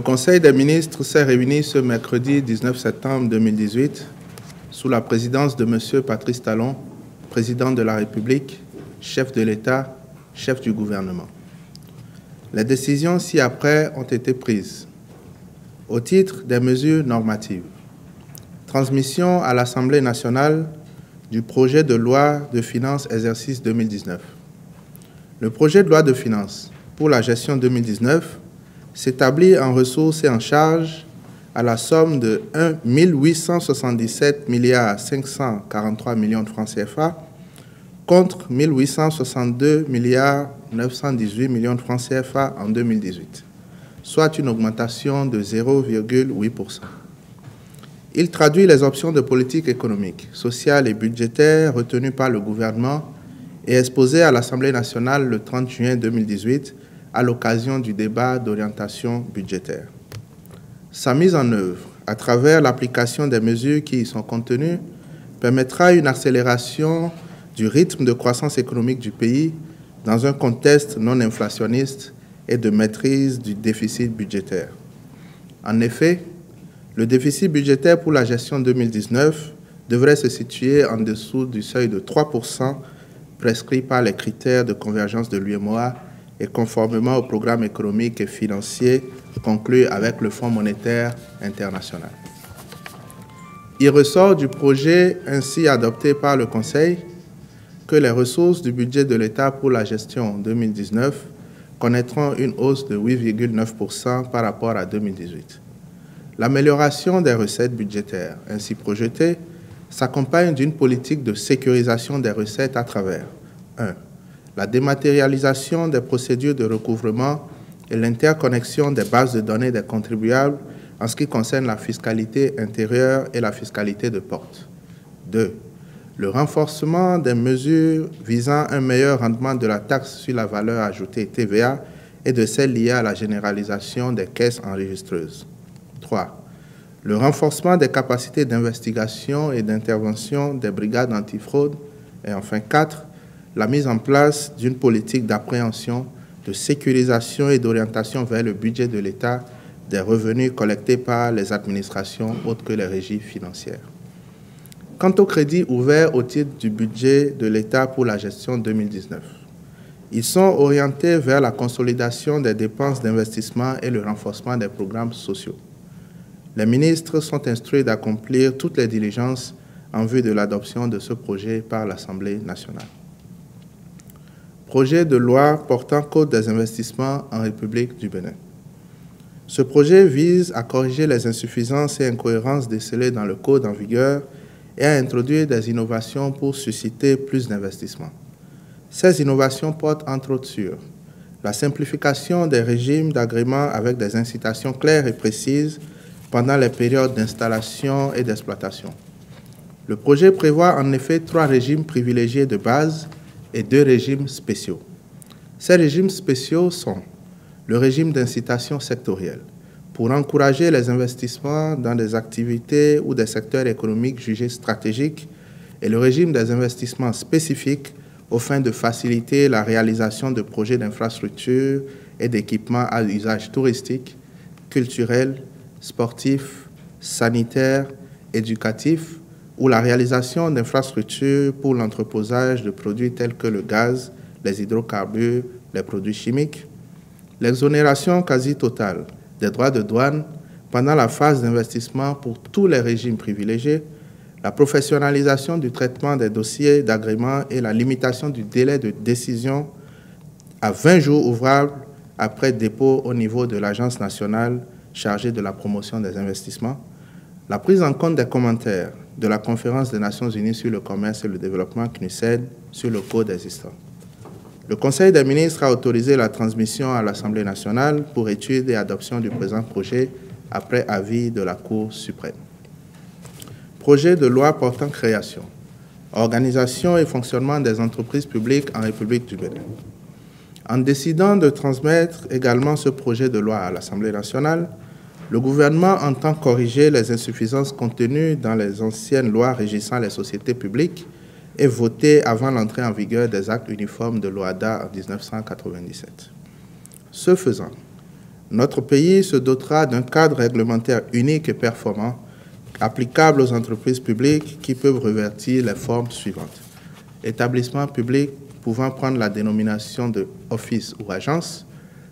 Conseil des ministres s'est réuni ce mercredi 19 septembre 2018 sous la présidence de M. Patrice Talon, président de la République, chef de l'État, chef du gouvernement. Les décisions ci-après ont été prises au titre des mesures normatives. Transmission à l'Assemblée nationale du projet de loi de finances exercice 2019. Le projet de loi de finances pour la gestion 2019 s'établit en ressources et en charges à la somme de 1 877 543 millions de francs CFA contre 1 862 918 millions de francs CFA en 2018, soit une augmentation de 0,8%. Il traduit les options de politique économique, sociale et budgétaire retenues par le gouvernement et exposées à l'Assemblée nationale le 30 juin 2018 à l'occasion du débat d'orientation budgétaire. Sa mise en œuvre, à travers l'application des mesures qui y sont contenues, permettra une accélération du rythme de croissance économique du pays dans un contexte non inflationniste et de maîtrise du déficit budgétaire. En effet, le déficit budgétaire pour la gestion 2019 devrait se situer en dessous du seuil de 3% prescrit par les critères de convergence de l'UEMOA et conformément au programme économique et financier conclu avec le Fonds monétaire international. Il ressort du projet ainsi adopté par le Conseil que les ressources du budget de l'État pour la gestion 2019 connaîtront une hausse de 8,9% par rapport à 2018. L'amélioration des recettes budgétaires ainsi projetées s'accompagne d'une politique de sécurisation des recettes à travers 1. La dématérialisation des procédures de recouvrement et l'interconnexion des bases de données des contribuables en ce qui concerne la fiscalité intérieure et la fiscalité de porte. 2. Le renforcement des mesures visant un meilleur rendement de la taxe sur la valeur ajoutée TVA et de celles liées à la généralisation des caisses enregistreuses. 3. Le renforcement des capacités d'investigation et d'intervention des brigades antifraude. Et enfin 4. La mise en place d'une politique d'appréhension, de sécurisation et d'orientation vers le budget de l'État des revenus collectés par les administrations autres que les régies financières. Quant aux crédits ouverts au titre du budget de l'État pour la gestion 2019, ils sont orientés vers la consolidation des dépenses d'investissement et le renforcement des programmes sociaux. Les ministres sont instruits d'accomplir toutes les diligences en vue de l'adoption de ce projet par l'Assemblée nationale. Projet de loi portant code des investissements en République du Bénin. Ce projet vise à corriger les insuffisances et incohérences décelées dans le code en vigueur et à introduire des innovations pour susciter plus d'investissements. Ces innovations portent entre autres sur la simplification des régimes d'agrément avec des incitations claires et précises pendant les périodes d'installation et d'exploitation. Le projet prévoit en effet 3 régimes privilégiés de base et 2 régimes spéciaux. Ces régimes spéciaux sont le régime d'incitation sectorielle, pour encourager les investissements dans des activités ou des secteurs économiques jugés stratégiques, et le régime des investissements spécifiques aux fins de faciliter la réalisation de projets d'infrastructures et d'équipements à usage touristique, culturel, sportif, sanitaire, éducatif, ou la réalisation d'infrastructures pour l'entreposage de produits tels que le gaz, les hydrocarbures, les produits chimiques, l'exonération quasi totale des droits de douane pendant la phase d'investissement pour tous les régimes privilégiés, la professionnalisation du traitement des dossiers d'agrément et la limitation du délai de décision à 20 jours ouvrables après dépôt au niveau de l'Agence nationale chargée de la promotion des investissements, la prise en compte des commentaires de la Conférence des Nations Unies sur le commerce et le développement CNUSED sur le code existant. Le Conseil des ministres a autorisé la transmission à l'Assemblée nationale pour étude et adoption du présent projet après avis de la Cour suprême. Projet de loi portant création, organisation et fonctionnement des entreprises publiques en République du Bénin. En décidant de transmettre également ce projet de loi à l'Assemblée nationale, le gouvernement entend corriger les insuffisances contenues dans les anciennes lois régissant les sociétés publiques et votées avant l'entrée en vigueur des actes uniformes de l'OHADA en 1997. Ce faisant, Notre pays se dotera d'un cadre réglementaire unique et performant, applicable aux entreprises publiques qui peuvent revêtir les formes suivantes. Établissements publics pouvant prendre la dénomination de office ou agence,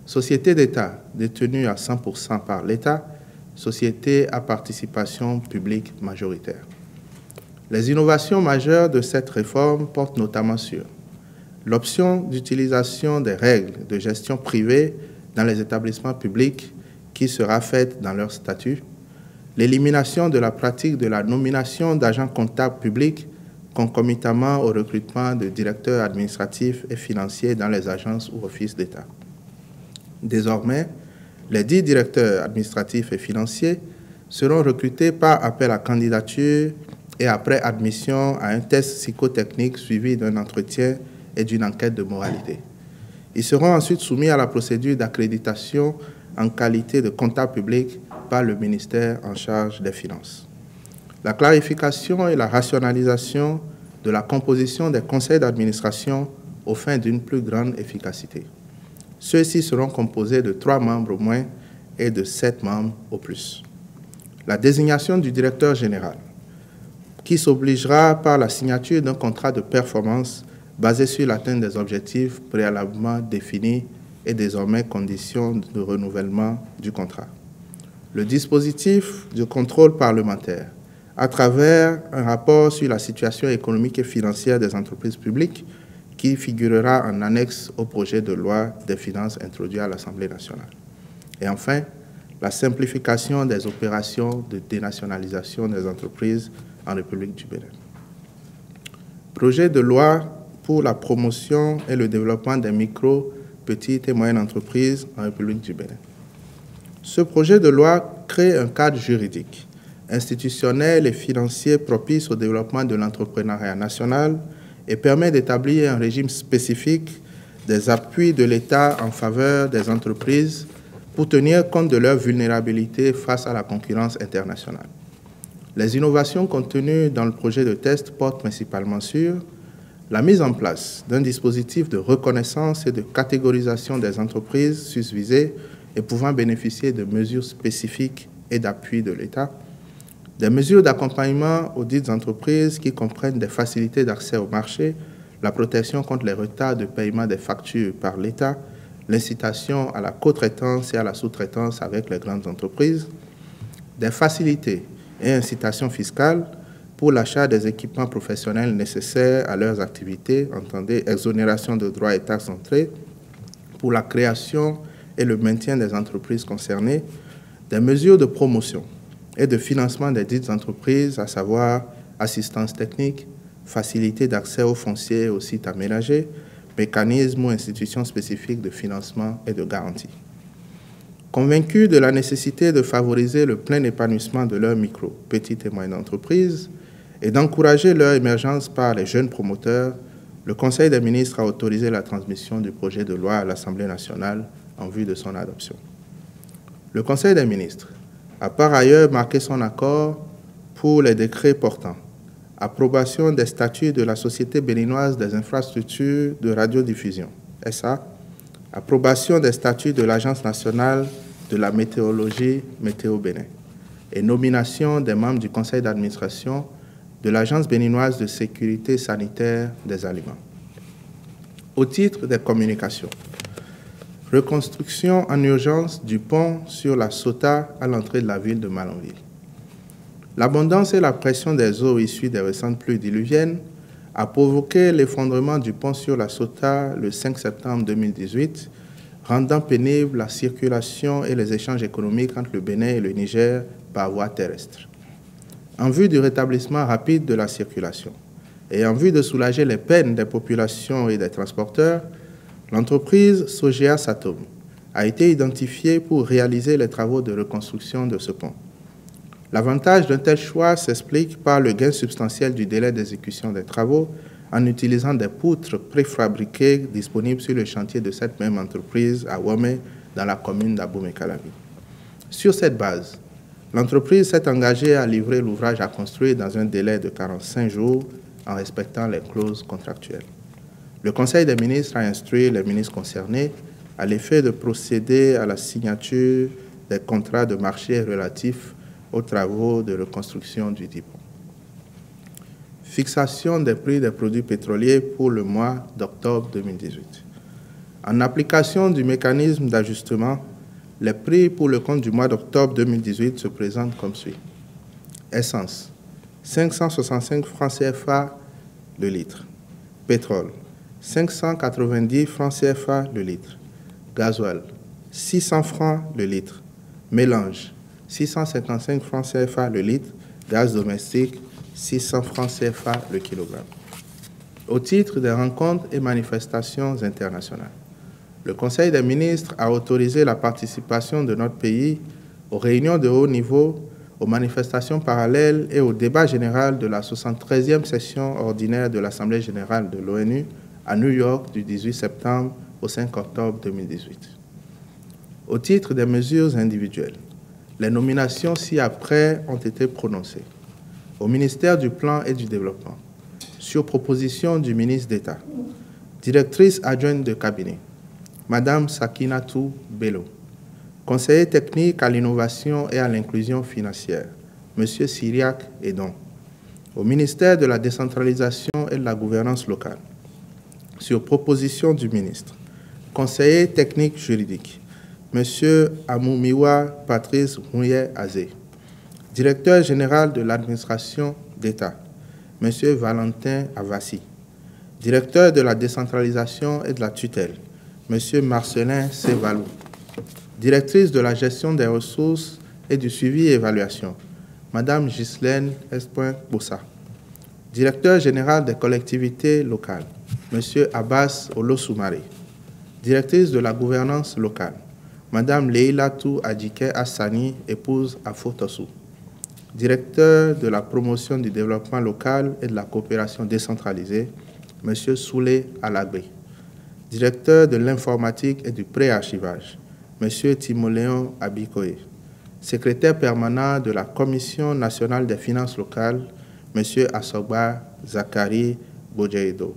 société d'État détenue à 100% par l'État, société à participation publique majoritaire. Les innovations majeures de cette réforme portent notamment sur l'option d'utilisation des règles de gestion privée dans les établissements publics qui sera faite dans leur statut, l'élimination de la pratique de la nomination d'agents comptables publics concomitamment au recrutement de directeurs administratifs et financiers dans les agences ou offices d'État. Désormais, les 10 directeurs administratifs et financiers seront recrutés par appel à candidature et après admission à un test psychotechnique suivi d'un entretien et d'une enquête de moralité. Ils seront ensuite soumis à la procédure d'accréditation en qualité de comptable public par le ministère en charge des Finances. La clarification et la rationalisation de la composition des conseils d'administration aux fins d'une plus grande efficacité. Ceux-ci seront composés de 3 membres au moins et de 7 membres au plus. La désignation du directeur général, qui s'obligera par la signature d'un contrat de performance basé sur l'atteinte des objectifs préalablement définis et désormais conditions de renouvellement du contrat. Le dispositif de contrôle parlementaire, à travers un rapport sur la situation économique et financière des entreprises publiques qui figurera en annexe au projet de loi des finances introduit à l'Assemblée nationale. Et enfin, la simplification des opérations de dénationalisation des entreprises en République du Bénin. Projet de loi pour la promotion et le développement des micro, petites et moyennes entreprises en République du Bénin. Ce projet de loi crée un cadre juridique, institutionnel et financier propice au développement de l'entrepreneuriat national et permet d'établir un régime spécifique des appuis de l'État en faveur des entreprises pour tenir compte de leur vulnérabilité face à la concurrence internationale. Les innovations contenues dans le projet de test portent principalement sur la mise en place d'un dispositif de reconnaissance et de catégorisation des entreprises susvisées et pouvant bénéficier de mesures spécifiques et d'appui de l'État, des mesures d'accompagnement aux dites entreprises qui comprennent des facilités d'accès au marché, la protection contre les retards de paiement des factures par l'État, l'incitation à la co-traitance et à la sous-traitance avec les grandes entreprises, des facilités et incitations fiscales pour l'achat des équipements professionnels nécessaires à leurs activités, entendez exonération de droits et taxes d'entrée, pour la création et le maintien des entreprises concernées, des mesures de promotion et de financement des dites entreprises, à savoir assistance technique, facilité d'accès aux fonciers et aux sites aménagés, mécanismes ou institutions spécifiques de financement et de garantie. Convaincus de la nécessité de favoriser le plein épanouissement de leurs micro, petites et moyennes entreprises et d'encourager leur émergence par les jeunes promoteurs, le Conseil des ministres a autorisé la transmission du projet de loi à l'Assemblée nationale en vue de son adoption. Le Conseil des ministres a par ailleurs marqué son accord pour les décrets portant approbation des statuts de la Société béninoise des infrastructures de radiodiffusion, SA, approbation des statuts de l'Agence nationale de la météorologie, Météo Bénin, et nomination des membres du conseil d'administration de l'Agence béninoise de sécurité sanitaire des aliments. Au titre des communications, reconstruction en urgence du pont sur la Sota à l'entrée de la ville de Malanville. L'abondance et la pression des eaux issues des récentes pluies diluviennes a provoqué l'effondrement du pont sur la Sota le 5 septembre 2018, rendant pénible la circulation et les échanges économiques entre le Bénin et le Niger par voie terrestre. En vue du rétablissement rapide de la circulation et en vue de soulager les peines des populations et des transporteurs, l'entreprise Sogea Satom a été identifiée pour réaliser les travaux de reconstruction de ce pont. L'avantage d'un tel choix s'explique par le gain substantiel du délai d'exécution des travaux en utilisant des poutres préfabriquées disponibles sur le chantier de cette même entreprise à Wamé, dans la commune d'Abomey-Calavi. Sur cette base, l'entreprise s'est engagée à livrer l'ouvrage à construire dans un délai de 45 jours en respectant les clauses contractuelles. Le Conseil des ministres a instruit les ministres concernés à l'effet de procéder à la signature des contrats de marché relatifs aux travaux de reconstruction du dépôt. Fixation des prix des produits pétroliers pour le mois d'octobre 2018. En application du mécanisme d'ajustement, les prix pour le compte du mois d'octobre 2018 se présentent comme suit. Essence, 565 francs CFA le litre. Pétrole, 590 francs CFA le litre. Gasoil, 600 francs le litre. Mélange, 655 francs CFA le litre. Gaz domestique, 600 francs CFA le kilogramme. Au titre des rencontres et manifestations internationales, le Conseil des ministres a autorisé la participation de notre pays aux réunions de haut niveau, aux manifestations parallèles et au débat général de la 73e session ordinaire de l'Assemblée générale de l'ONU à New York du 18 septembre au 5 octobre 2018. Au titre des mesures individuelles, les nominations ci-après ont été prononcées. Au ministère du Plan et du Développement, sur proposition du ministre d'État, directrice adjointe de cabinet, Madame Sakinatou Bello, conseiller technique à l'innovation et à l'inclusion financière, Monsieur Syriac Edon, au ministère de la décentralisation et de la gouvernance locale, sur proposition du ministre, conseiller technique juridique, Monsieur Amoumiwa Patrice Rouillet Azé, directeur général de l'administration d'État, M. Valentin Avassi, directeur de la décentralisation et de la tutelle, M. Marcelin Sévalou, directrice de la gestion des ressources et du suivi et évaluation, Mme Ghislaine Espoin-Boussa, directeur général des collectivités locales, M. Abbas Olosoumare, directrice de la gouvernance locale, Mme Leilatou Adjike Assani, épouse Afotossou, directeur de la promotion du développement local et de la coopération décentralisée, M. Soulé Alagbé, directeur de l'informatique et du préarchivage, M. Timoléon Abikoé, secrétaire permanent de la Commission nationale des finances locales, M. Asogba Zakari Bodjaïdo,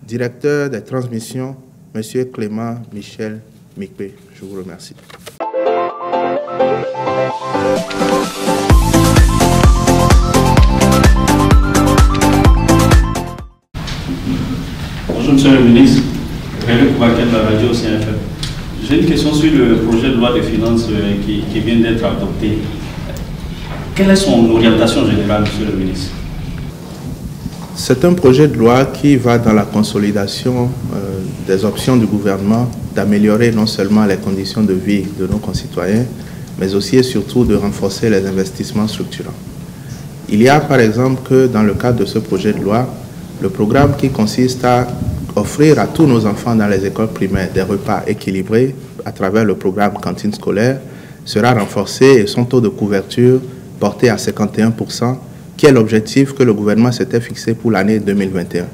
directeur des transmissions, M. Clément Michel Mikpe. Je vous remercie. Bonjour Monsieur le ministre, Rémi Koubaké de la radio CFM. J'ai une question sur le projet de loi de finances qui vient d'être adopté. Quelle est son orientation générale, Monsieur le ministre? C'est un projet de loi qui va dans la consolidation des options du gouvernement d'améliorer non seulement les conditions de vie de nos concitoyens, mais aussi et surtout de renforcer les investissements structurants. Il y a par exemple que dans le cadre de ce projet de loi, le programme qui consiste à offrir à tous nos enfants dans les écoles primaires des repas équilibrés à travers le programme cantine scolaire sera renforcé et son taux de couverture porté à 51%, qui est l'objectif que le gouvernement s'était fixé pour l'année 2021.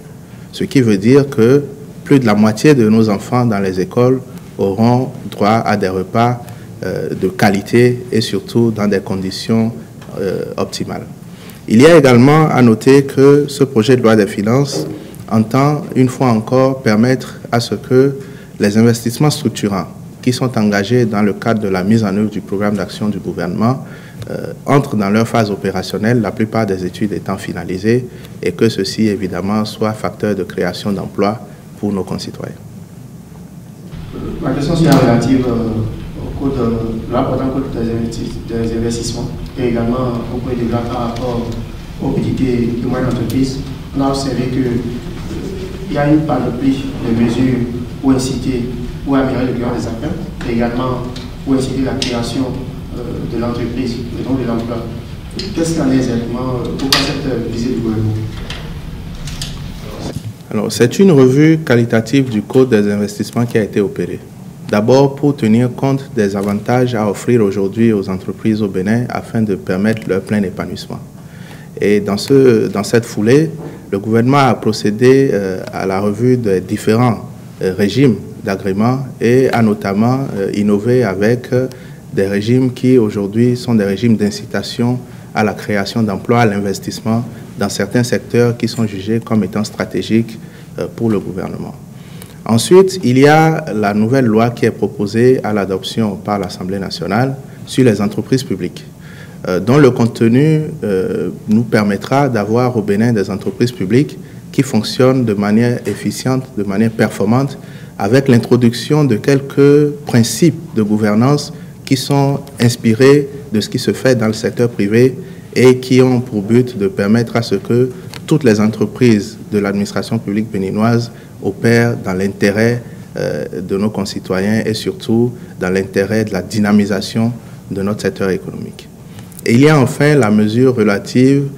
Ce qui veut dire que plus de la moitié de nos enfants dans les écoles auront droit à des repas de qualité et surtout dans des conditions optimales. Il y a également à noter que ce projet de loi des finances entend une fois encore permettre à ce que les investissements structurants qui sont engagés dans le cadre de la mise en œuvre du programme d'action du gouvernement entrent dans leur phase opérationnelle, la plupart des études étant finalisées, et que ceci évidemment soit facteur de création d'emplois pour nos concitoyens. Ma question sera relative au l'important coût des investissements et également au point de grade par rapport aux petites et moyennes entreprises. On a observé qu'il y a une panoplie de mesures pour inciter ou améliorer le climat des affaires et également pour inciter la création de l'entreprise, et donc de l'emploi. Qu'est-ce qu'il en est exactement? Pourquoi cette visée du gouvernement? Alors, c'est une revue qualitative du Code des investissements qui a été opérée. D'abord, pour tenir compte des avantages à offrir aujourd'hui aux entreprises au Bénin afin de permettre leur plein épanouissement. Et dans cette foulée, le gouvernement a procédé à la revue des différents régimes d'agrément et a notamment innové avec des régimes qui aujourd'hui sont des régimes d'incitation à la création d'emplois, à l'investissement dans certains secteurs qui sont jugés comme étant stratégiques pour le gouvernement. Ensuite, il y a la nouvelle loi qui est proposée à l'adoption par l'Assemblée nationale sur les entreprises publiques, dont le contenu nous permettra d'avoir au Bénin des entreprises publiques qui fonctionnent de manière efficiente, de manière performante, avec l'introduction de quelques principes de gouvernance qui sont inspirés de ce qui se fait dans le secteur privé et qui ont pour but de permettre à ce que toutes les entreprises de l'administration publique béninoise opèrent dans l'intérêt de nos concitoyens et surtout dans l'intérêt de la dynamisation de notre secteur économique. Et il y a enfin la mesure relative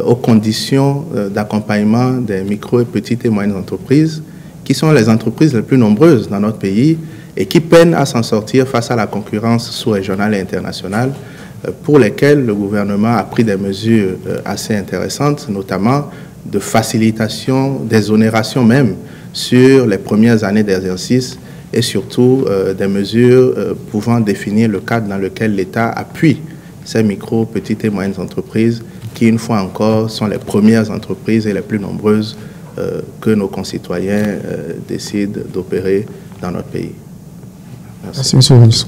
aux conditions d'accompagnement des micro et petites et moyennes entreprises, qui sont les entreprises les plus nombreuses dans notre pays et qui peinent à s'en sortir face à la concurrence sous-régionale et internationale, pour lesquelles le gouvernement a pris des mesures assez intéressantes, notamment de facilitation, d'exonération même sur les premières années d'exercice et surtout des mesures pouvant définir le cadre dans lequel l'État appuie ces micro, petites et moyennes entreprises qui, une fois encore, sont les premières entreprises et les plus nombreuses que nos concitoyens décident d'opérer dans notre pays. Merci, Monsieur le ministre.